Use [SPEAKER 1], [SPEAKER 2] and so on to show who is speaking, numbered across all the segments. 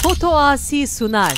[SPEAKER 1] Foto Asi sunar.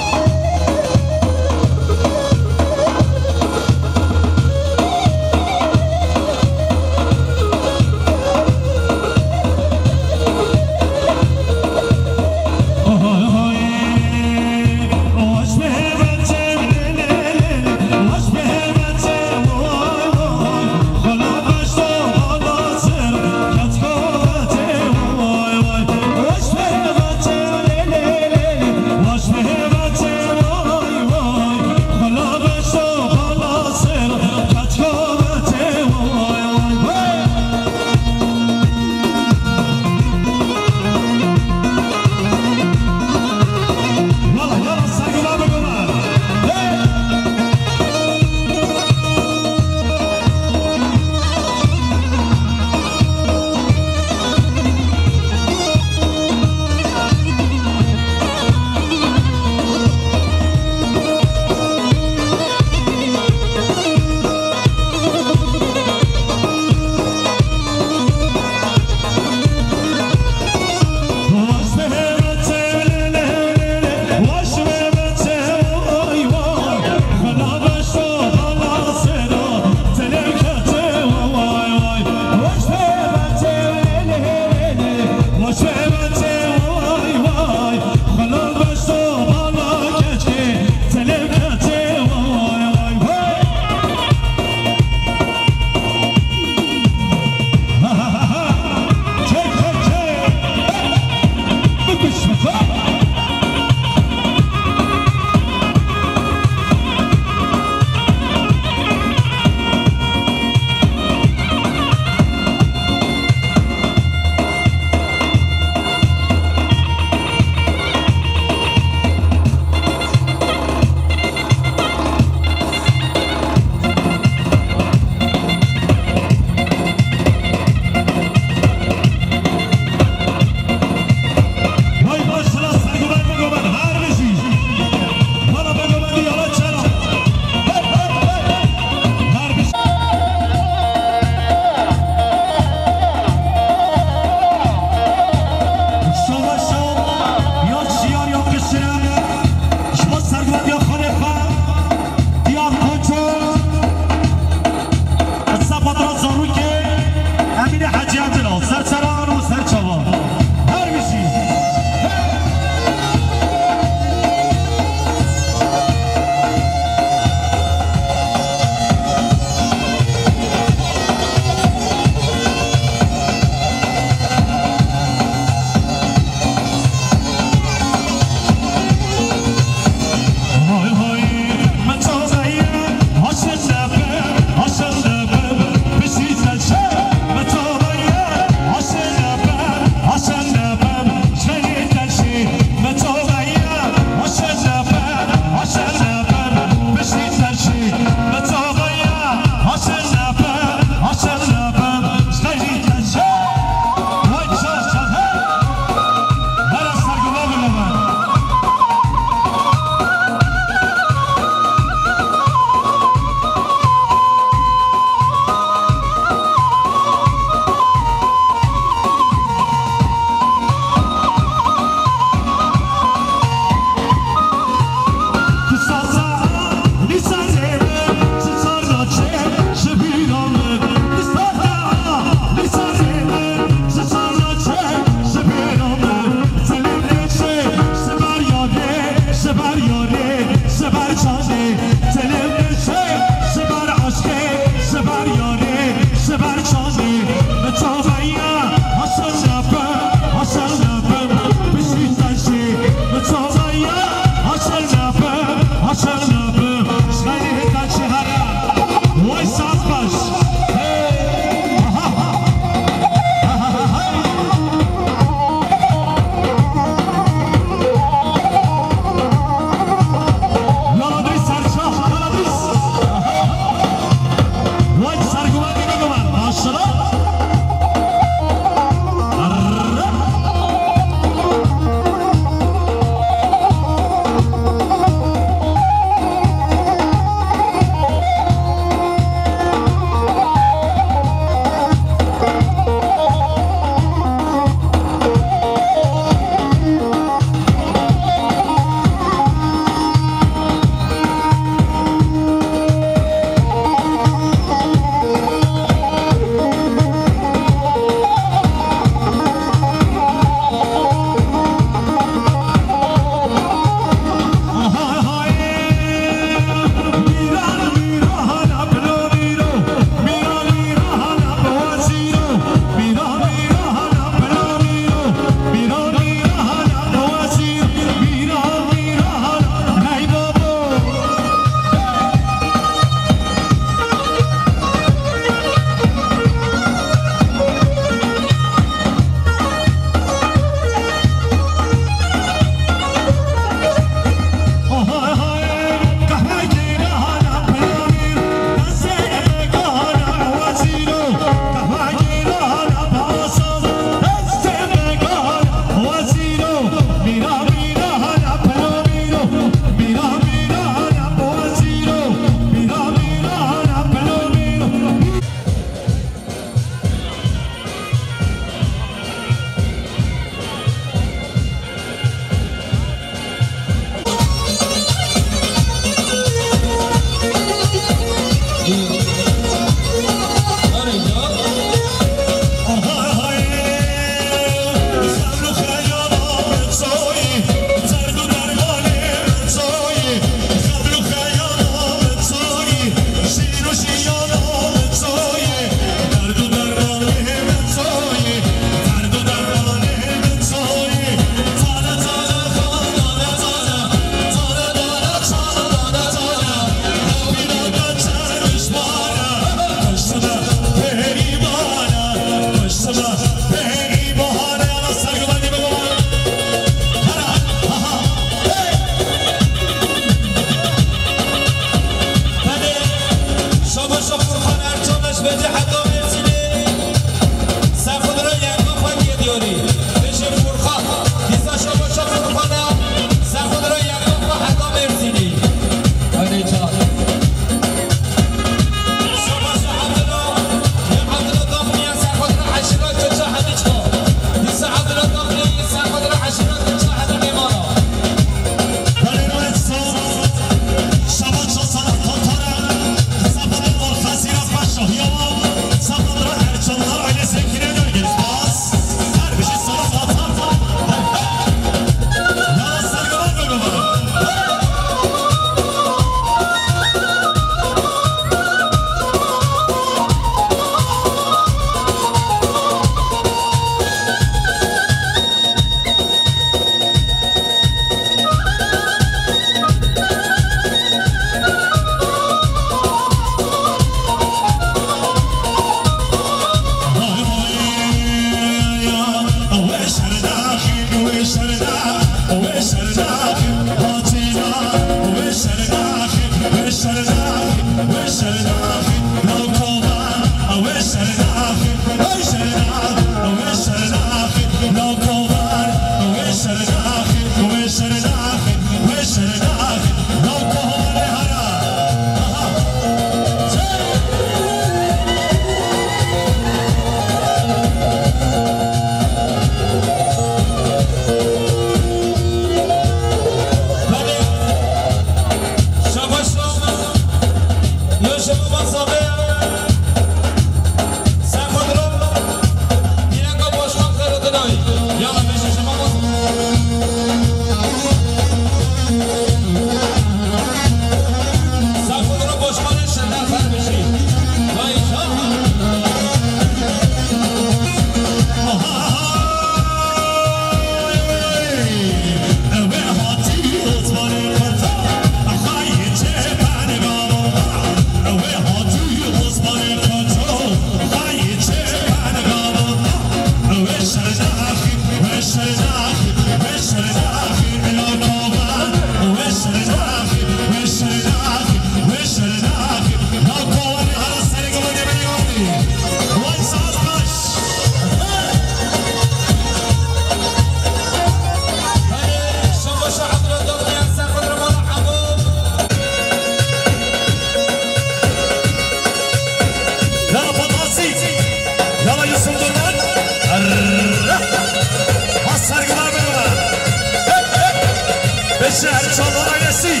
[SPEAKER 1] شهر چالان آیسی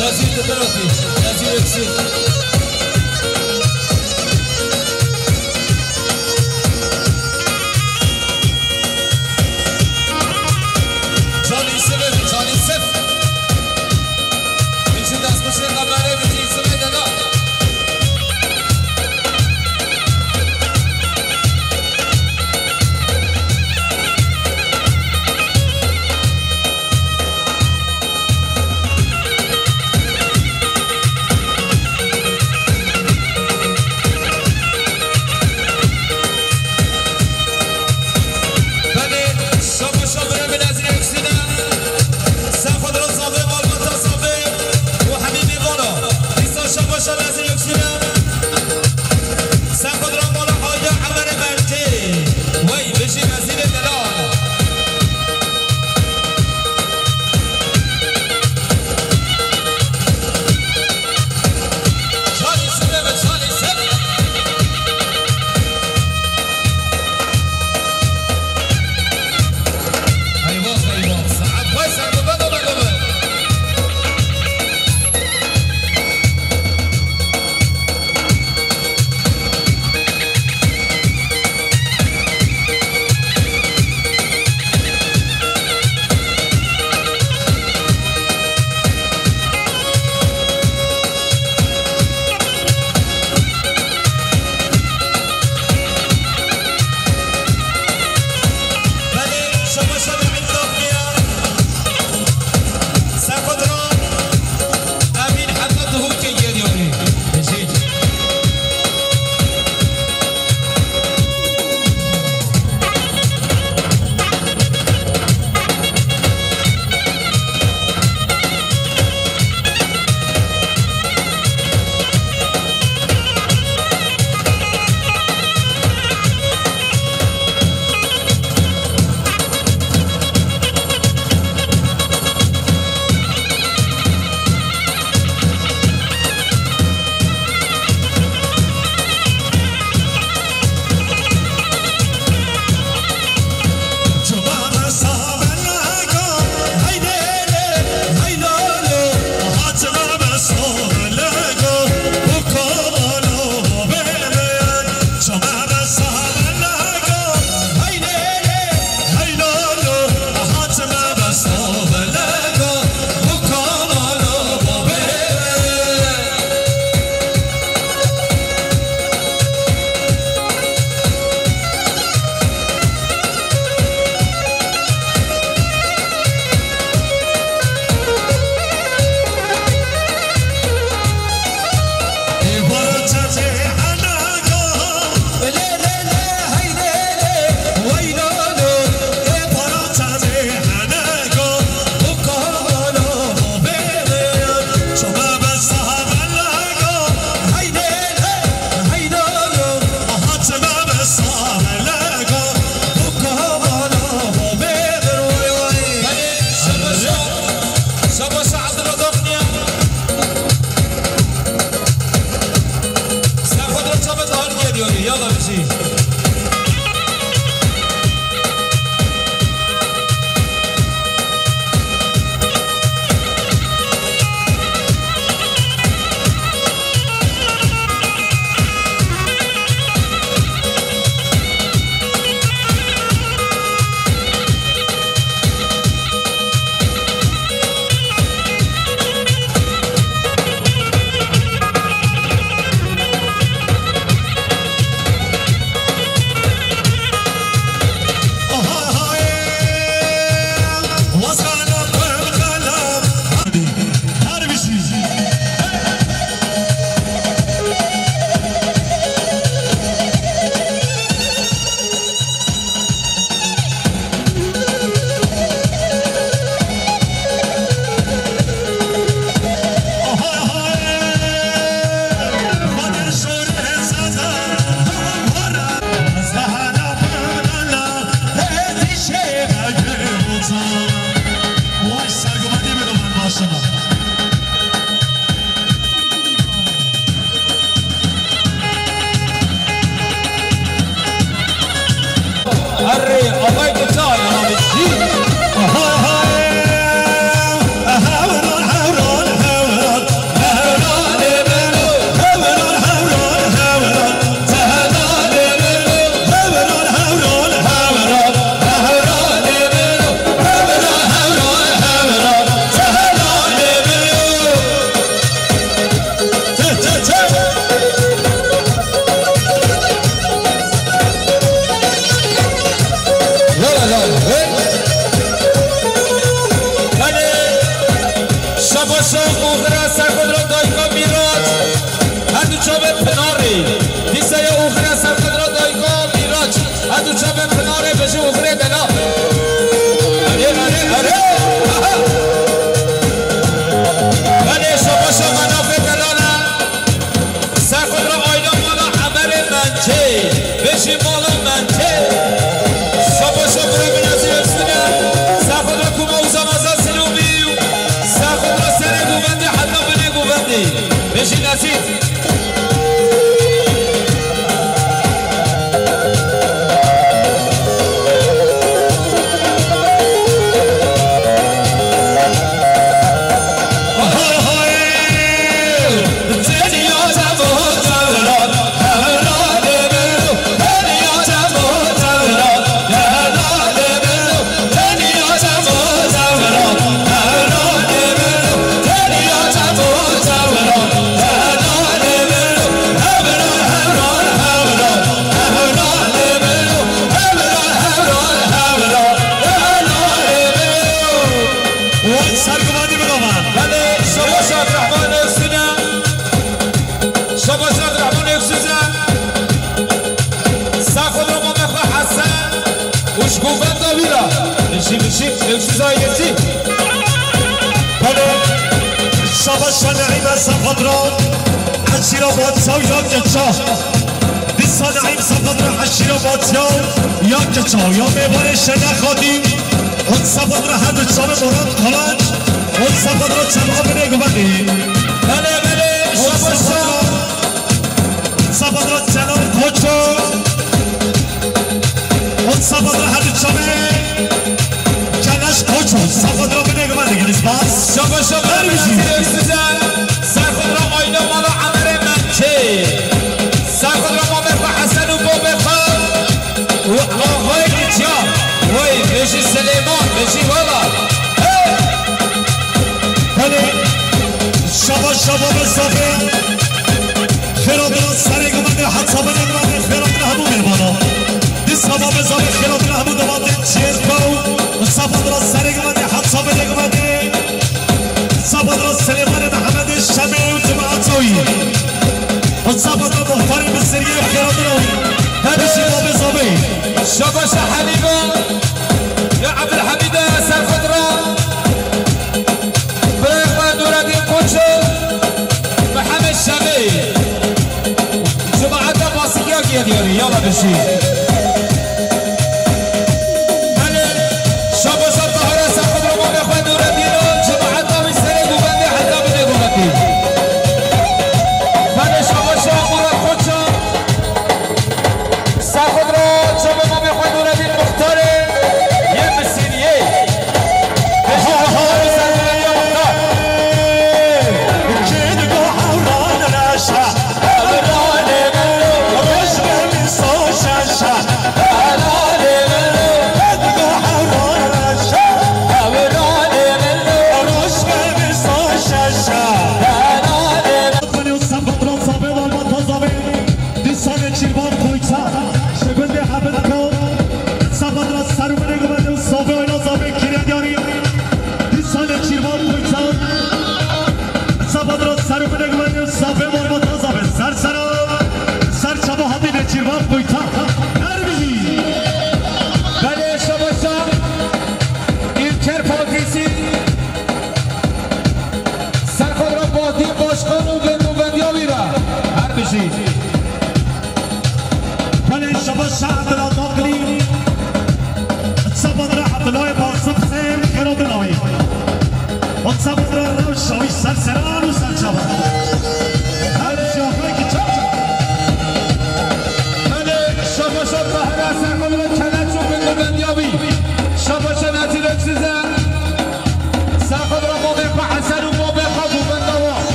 [SPEAKER 1] نظیر دراتی نظیر اکسی شاباشا اوخرا سرخود را دایگاه میراج هدو چابه پناری دیسه یا اوخرا سرخود را دایگاه میراج هدو چابه پناری بشه اوخره دنا بله شاباشا منافع دلاله سرخود را آینا مالا عمر منچه بشه مالا منچه شاباشا برای بنازی افسونه سرخود را کومه اوزام ازا سلومیو سرخود را سره گوونده حتی بنه گوونده بشی نسید
[SPEAKER 2] شاباشا نعیم سفادران حشیرا باتیاو یا گچا دیسا نعیم سفادران حشیرا باتیاو یا گچا یا میوان شنه خادیم اون سفادران هر دو چام مراد کلان اون سفادران چمها بینه گوندی
[SPEAKER 1] بله بله شاباشا
[SPEAKER 2] سفادران چنان کوچو اون سفادران هر دو چامه کنش کوچو سفادران بینه گوندی گلیس باز
[SPEAKER 1] شاباشا برمیشی سرخود را آینا مالا عمر منچه سرخود را مامر و حسن و بابخان و آقای نجام وی بشی سلیمان بشی والا
[SPEAKER 2] بله شاباشا باب صافه خیرابنا سره گمانده حدسا بنه گمانده خیرابنا همو میرمانا دیسا باب صافه خیرابنا همو دوانده چیز باو صفادرا سره گمانده حدسا بنه گمانده صفادرا سلیمان محمد شمی و جماعتوی و صفادرا مختاری بسریه خیرابنا بشی باب صافه
[SPEAKER 1] شاباشا حبیبا یا عبدالحمید سرخود را برای اخوان دورادین کوچو محمد شمی جماعت باسیگی ها گیه دیاری یالا بشی بله شاباشا طاهر سرخود را با اخوان دورادین جماعت ها سر گوبنده حتی بده گوبندی بله شاباشا مراد کوچو سرخود را چوب ما اخوان دورادین مختاره یه مسیریه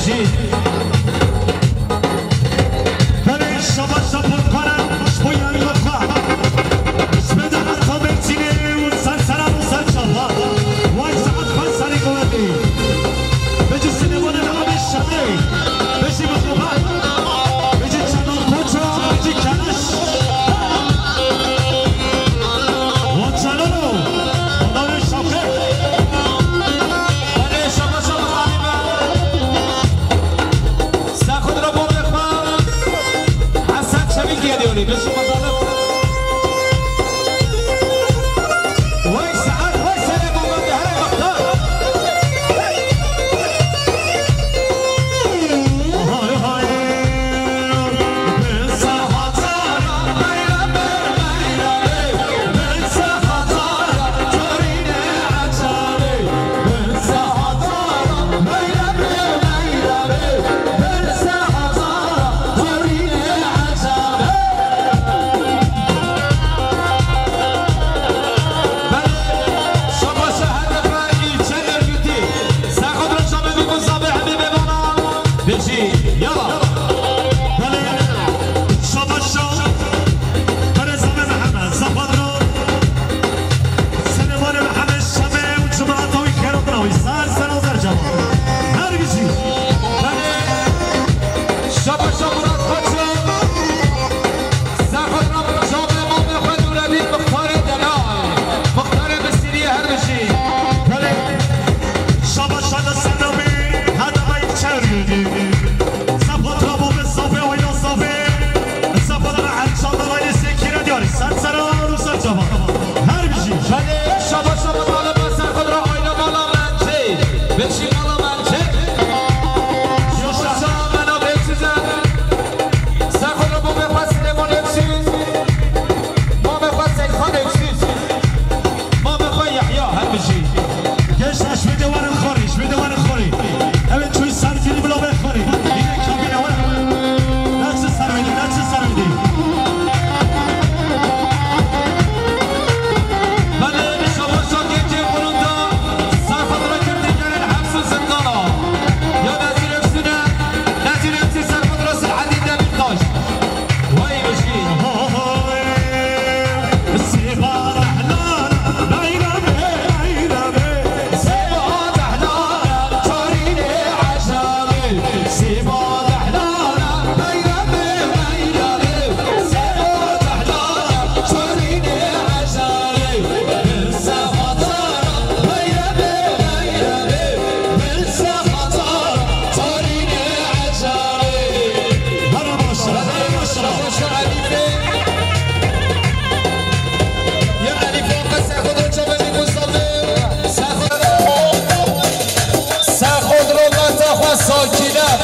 [SPEAKER 1] Sim. بشي مطالب وي سعد وي سلام ومبدي هاي مختار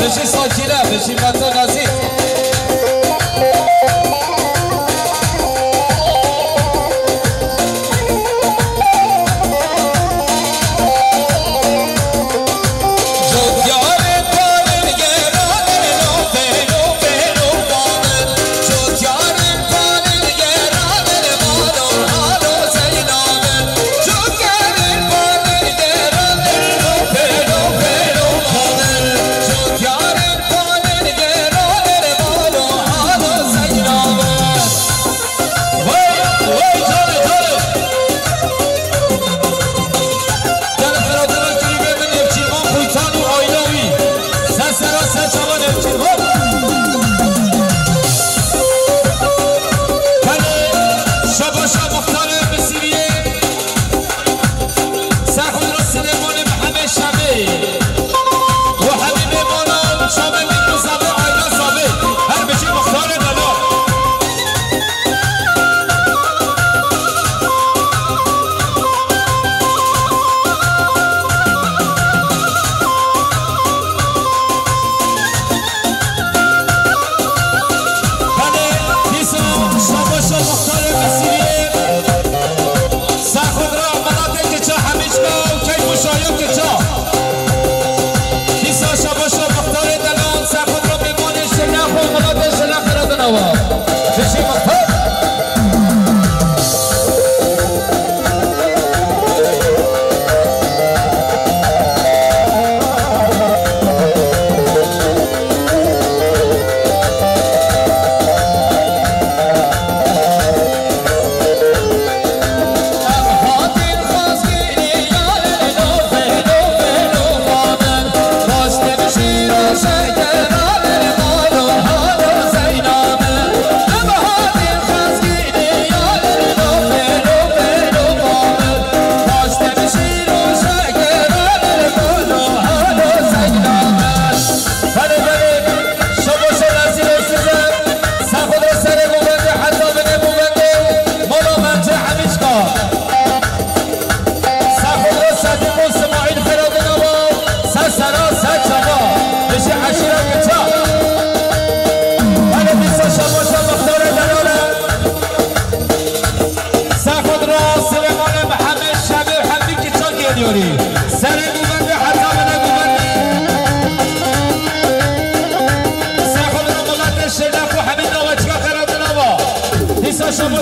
[SPEAKER 1] بشی ساکینه بشی مطا نزید
[SPEAKER 3] Yar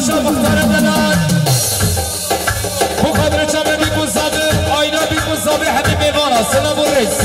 [SPEAKER 1] باشا مختار دلال مخابره چمه بیکن زاده آینا بیکن زاده همه میوانا سلام و رئیس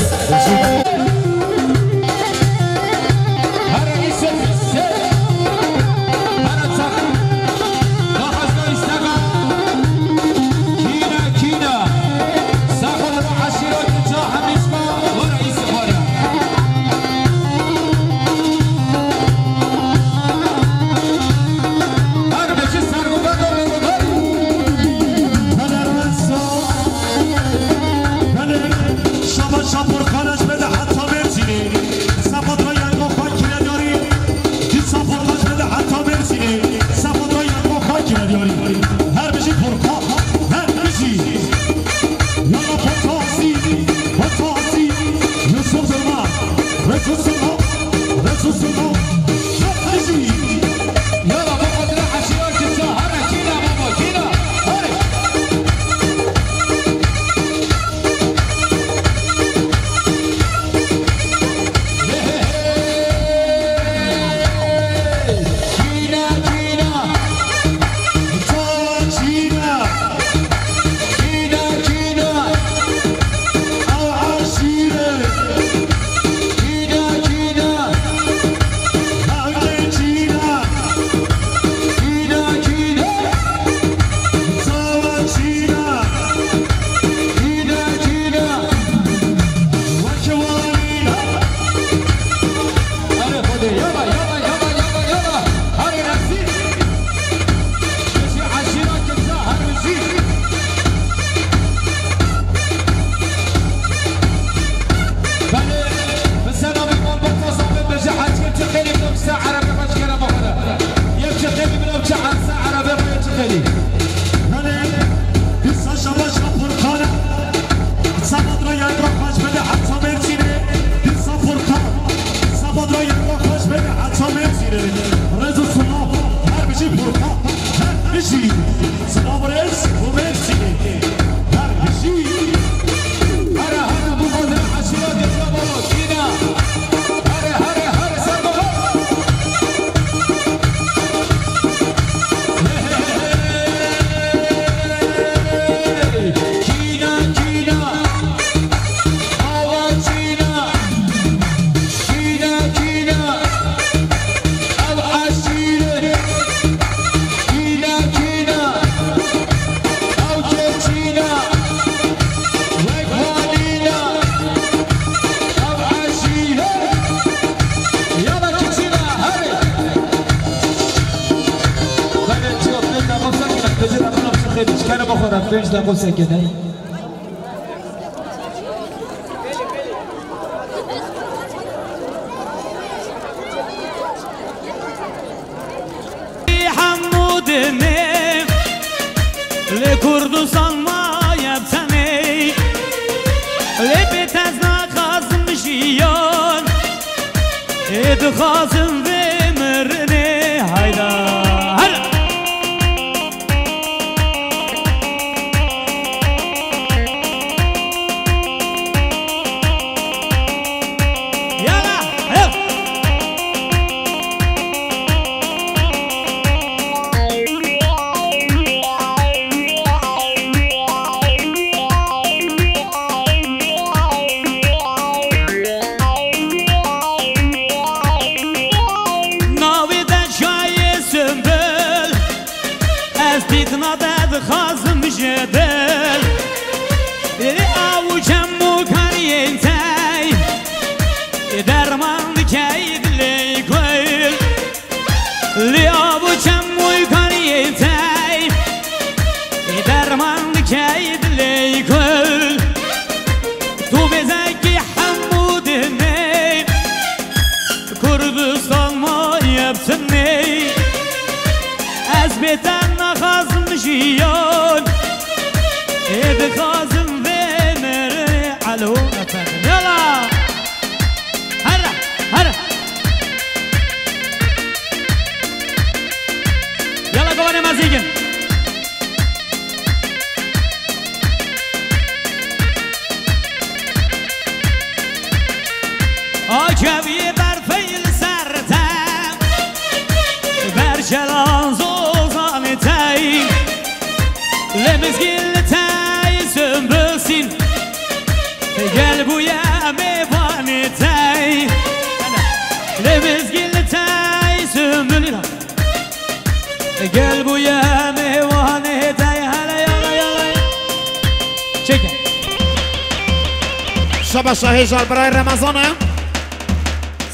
[SPEAKER 3] Fez da moça aqui, né?
[SPEAKER 4] حمودني لكردستان ما يبتني لبتزنا خازم شيان ادخازم بمرني هيدا خازم جدل او جمو کارینتای درمان کید لیکویل او جمو کارینتای درمان کید لیکویل تو بزکی حمودنی کردستان ما یبتنی از بیتن خازم جيون إذا خازم بمر علو أفهم يلا هرا هرا يلا قواني مزيجن ميفاني تاي لمزقل تاي سملنا قلبو يا ميواني تاي هلا يلا يلا شكا
[SPEAKER 5] شب شهیجار برای رمضانه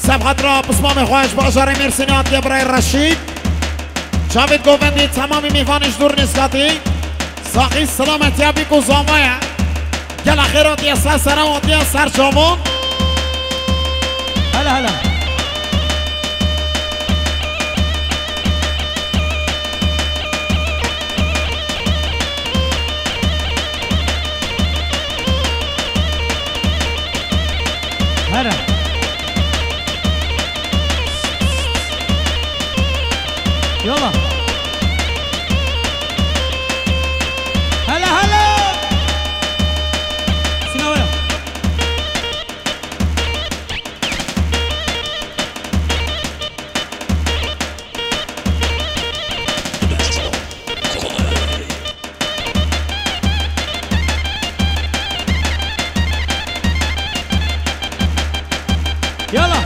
[SPEAKER 5] سبقت را بسمام خواهش با اجاره مرسینات یا برای رشید جاوید گووندی تمامی میوانش دور نسکتی ساقی سلامتی بیکو زامایه گل خیراتی سر سرواتی سر جامون
[SPEAKER 4] هلا هلا هلا يلا هلا هلا سنوية يلا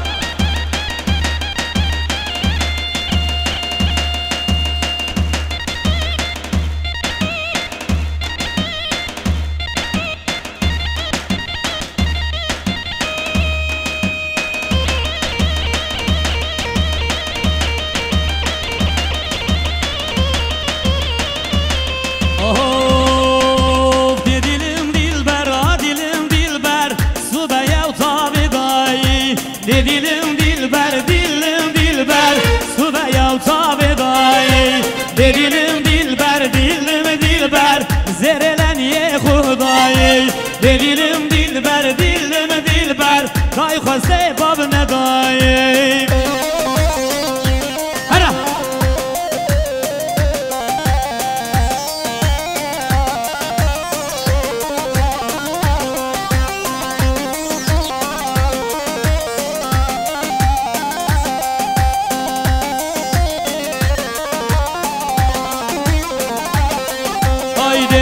[SPEAKER 4] Dilim dilber, dilim dilber, suda yalta bedai. Dilim dilber, dilim dilber, zerelen ye khudai. Dilim dilber, dilim dilber, kay khaste bab nedai. Hara.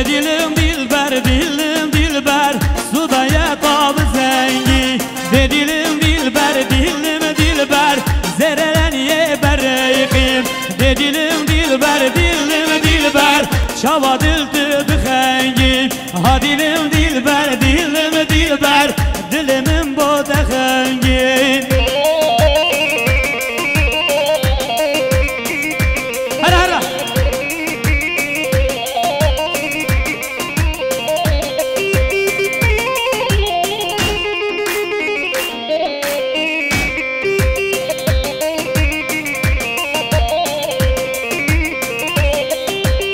[SPEAKER 4] Dilim dilber, dilim dilber, suda yatab zengi. Dilim dilber, dilim dilber, zerelen ye bereykim. Dilim dilber, dilim dilber, şava dildi bixengi. Ha dilim dilber, dilim dilber, dilimin bu texengi. Hara hara.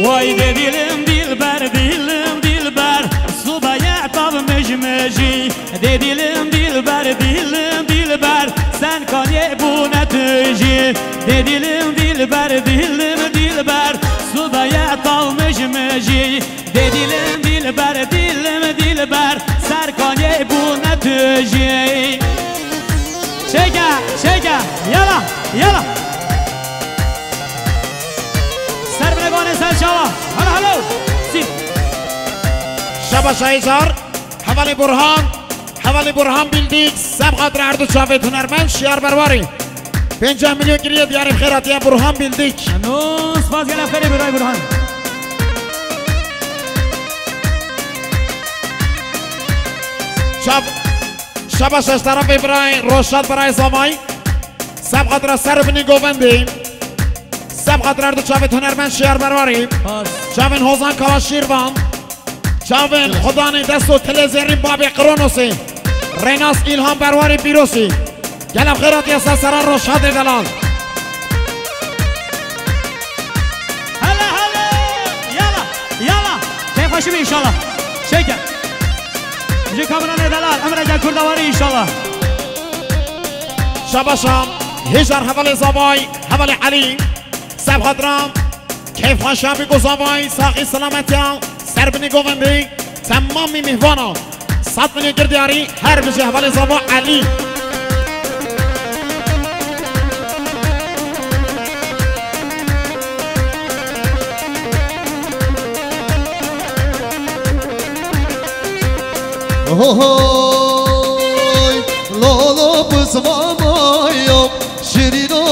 [SPEAKER 4] Vay de dilim dilber, dilim dilber, suda yatab mejmeji. De dilim dilber, dilim dilber, sen kalye bu netüji. De dilim dilber, dilim dilber, suda yatab mejmeji. De dilim dilber, dilim dilber, sen kalye bu netüji. Şeka, şeka, yala, yala. سربنگان سرشاوا هلا هلا سی
[SPEAKER 5] شب شهیجار حوالی برهان بیلدیک سبقت را اردو جاوید هنرمند شیار برواری 50 میلیون گریه دیاری خیراتی برهان بیلدیک
[SPEAKER 4] نوس باز گلم خیلی برای برهان
[SPEAKER 5] شب شش طرفی برای روشاد برای زمای سبقت را سربنی گووندی سبقت را اردو جاوید هنرمند شیار برواری جاوین حوزان کوا شیروان جاوین خدانی دستو تلزیری بابی قرونوسی ریناس ایلهام برواری بیروسی گلم خیراتی از سران روشاد دلال
[SPEAKER 4] هلا هلا یالا یالا کیف خوشی انشالله شکر جی کامران دلال امر جا کردواری انشالله
[SPEAKER 5] شباشام هیجار حوالی زبای حوالی علی سبقت رام کیف خوشی گذابای ساقی سلامتی سربنی گووندی تمامی مهوانا 100 میلیون گردیاری هر بجه حوالی زبا علی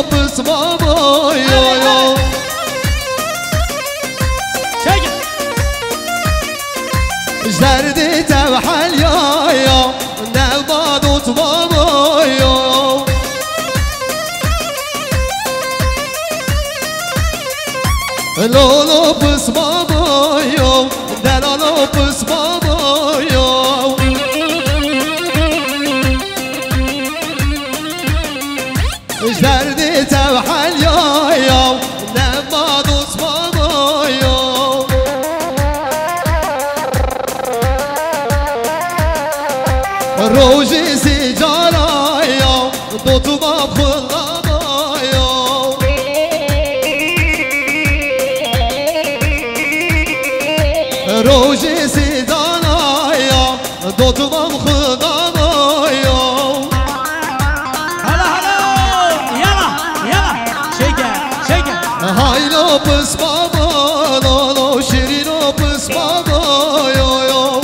[SPEAKER 6] پس بابا یا یا زردی توحل یا یا نبادوت بابا یا لولو پس بابا یا دلالو پس بابا یا زردی توحل یا یا نبادوت بابا یا روزی سیجارا یا دو تو باب خلابا یا روزی سیجارا یا دو تو باب خلابا یا
[SPEAKER 4] هلا هلا يلا يلا شيكه شيكه
[SPEAKER 6] هایلو پس بابا لولو شیرینو پس بابا یا یا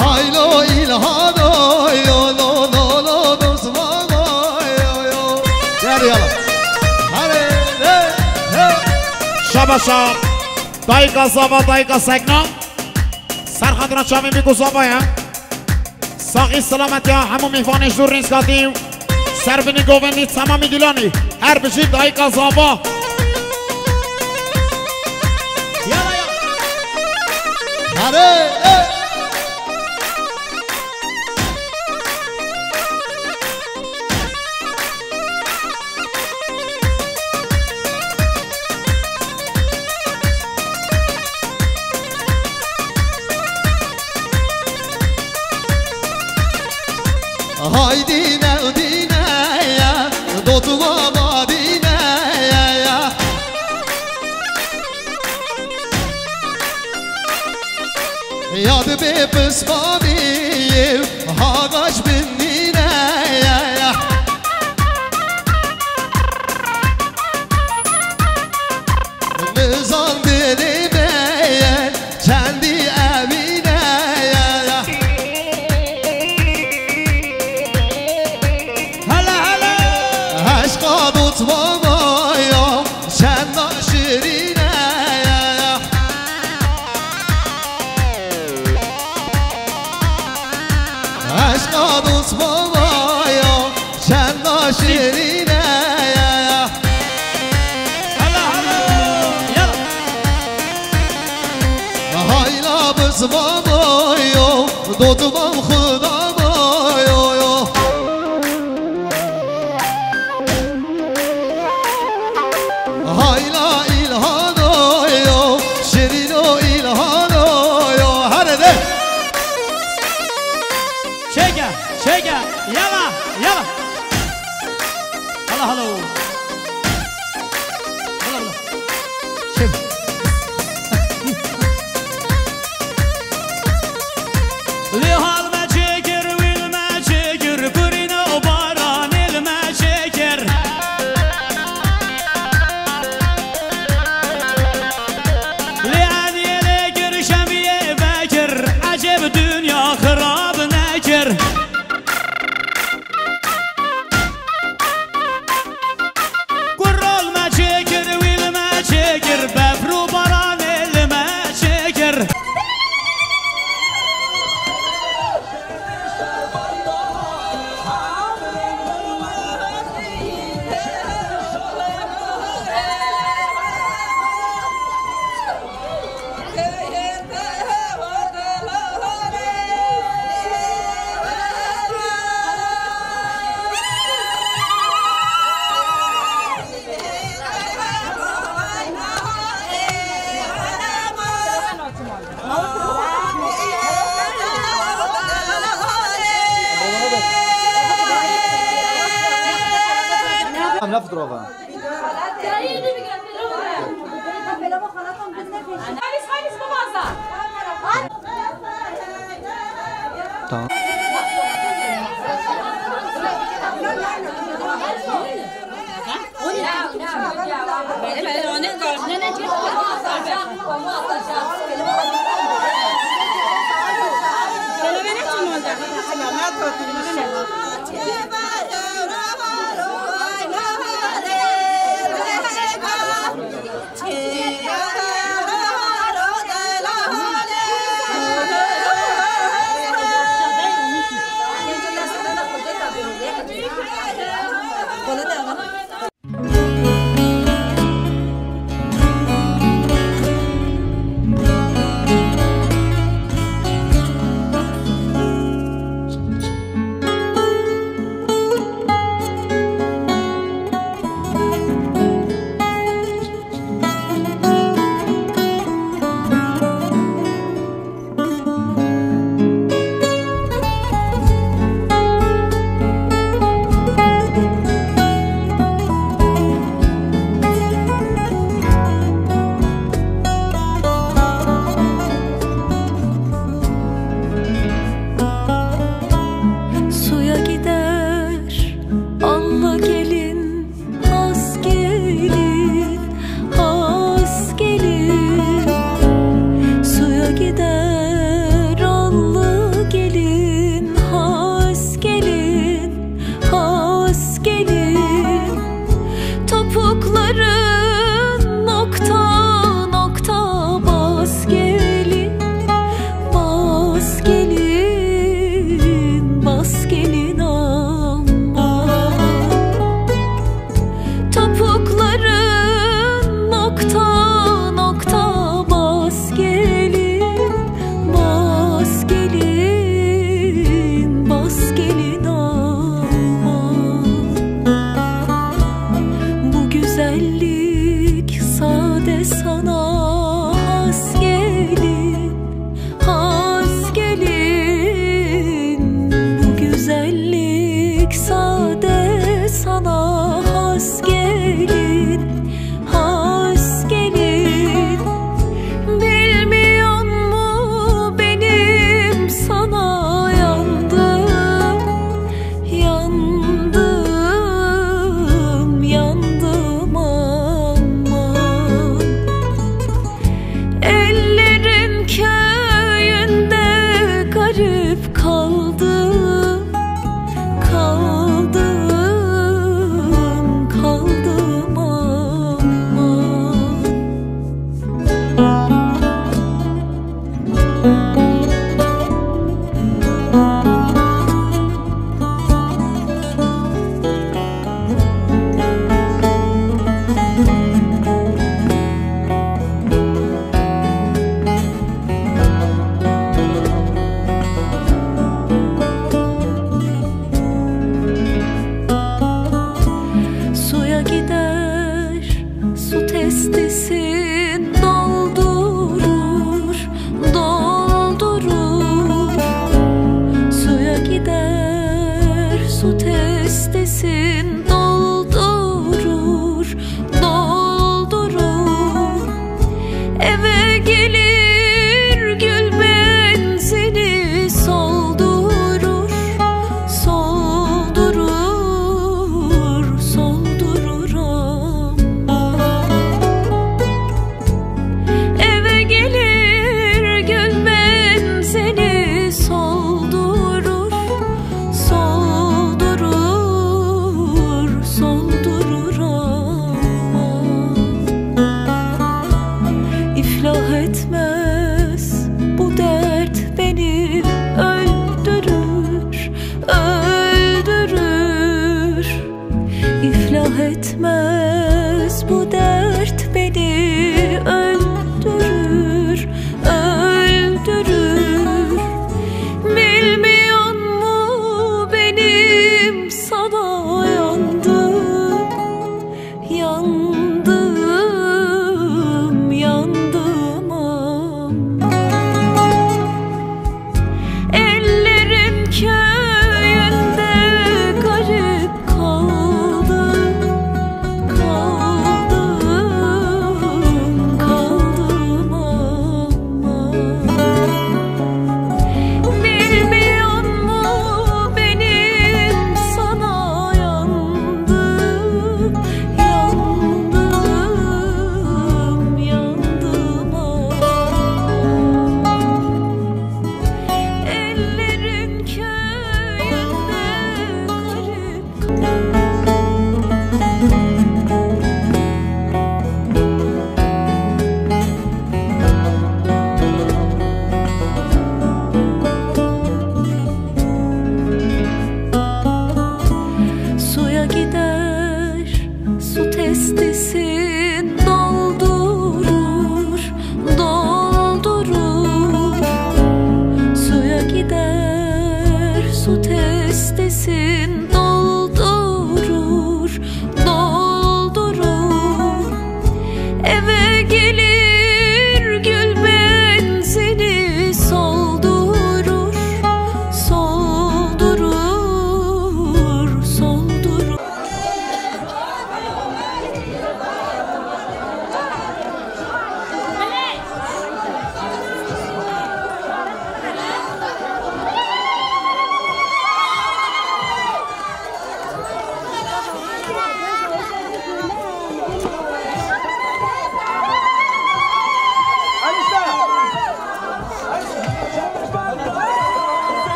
[SPEAKER 6] هایلو ایلهانو یا لو لو لو دوست بابا یا یا یلا هره
[SPEAKER 5] شباشا دایکا زابا دایکا سگنا سرخاطر چامی میگو زابایا ساقی سلامتی ها همو میفانش دور نیست کاتیم سربینی گوونی تمامی گیلانی هر بشید دایکا زابا
[SPEAKER 4] يلا يلا
[SPEAKER 6] هره های دینه دینه یا دو تو بابا دینه یا یاد به پس بابیم هاگاش بندینه یا نزان دلیمه چندی امینه یا
[SPEAKER 4] هلا هلا
[SPEAKER 6] عشقا دوت بابا یا چند شیرینه یا عشقا دوت بابا یا چند شیرینه یا
[SPEAKER 4] هلا هلا يلا
[SPEAKER 6] هایلا بس بابا یا دوت بام خدا با یا هایلا ایلهانو یا شیرینو ایلهانو یا هره ده
[SPEAKER 4] شيكه شيكه يلا يلا هلا هلا هلا هلا شوف لهال ما شكر والما شكر برينا وباران الما شكر لعلي لكر شمية باكر عجب دنيا خراب ناكر قرال ما شكر والما شكر بفرو بران الما شكر
[SPEAKER 3] نفط روغا
[SPEAKER 7] Tamam.